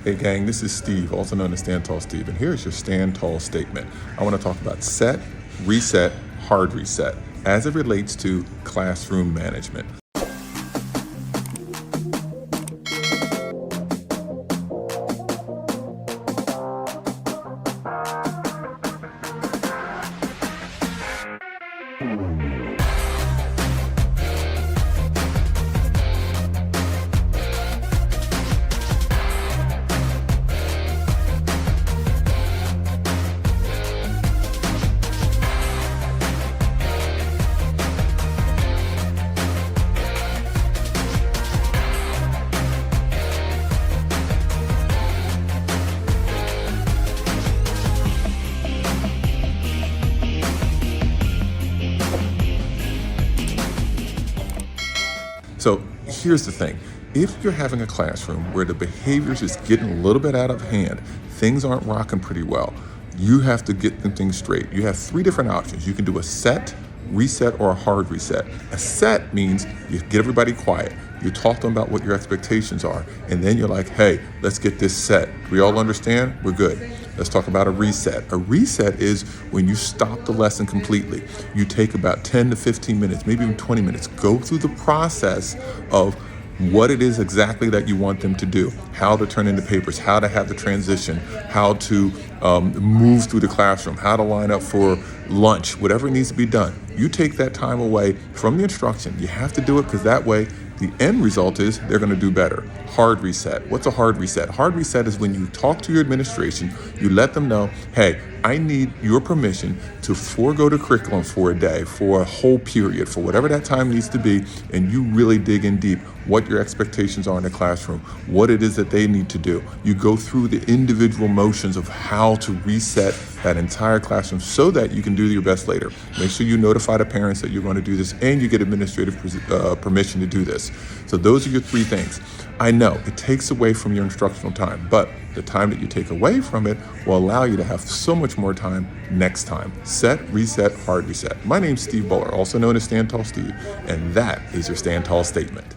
Hey gang, this is Steve, also known as Stand Tall Steve, and here's your Stand Tall statement. I want to talk about set, reset, hard reset as it relates to classroom management. So here's the thing. If you're having a classroom where the behaviors is getting a little bit out of hand, things aren't rocking pretty well, you have to get them things straight. You have three different options. You can do a set, reset, or a hard reset. A set means you get everybody quiet. You talk to them about what your expectations are, and then you're like, hey, let's get this set. We all understand? We're good. Let's talk about a reset. A reset is when you stop the lesson completely. You take about 10 to 15 minutes, maybe even 20 minutes, go through the process of what it is exactly that you want them to do, how to turn into papers, how to have the transition, how to move through the classroom, how to line up for lunch, whatever needs to be done. You take that time away from the instruction. You have to do it because that way the end result is they're going to do better. Hard reset. What's a hard reset? Hard reset is when you talk to your administration, you let them know, hey, I need your permission to forego the curriculum for a day, for a whole period, for whatever that time needs to be, and you really dig in deep what your expectations are in the classroom, what it is that they need to do. You go through the individual motions of how to reset that entire classroom so that you can do your best later. Make sure you notify the parents that you're going to do this and you get administrative permission to do this. So those are your three things. I know it takes away from your instructional time, but the time that you take away from it will allow you to have so much more time next time. Set, reset, hard reset. My name's Steve Bowler, also known as Stand Tall Steve, and that is your Stand Tall statement.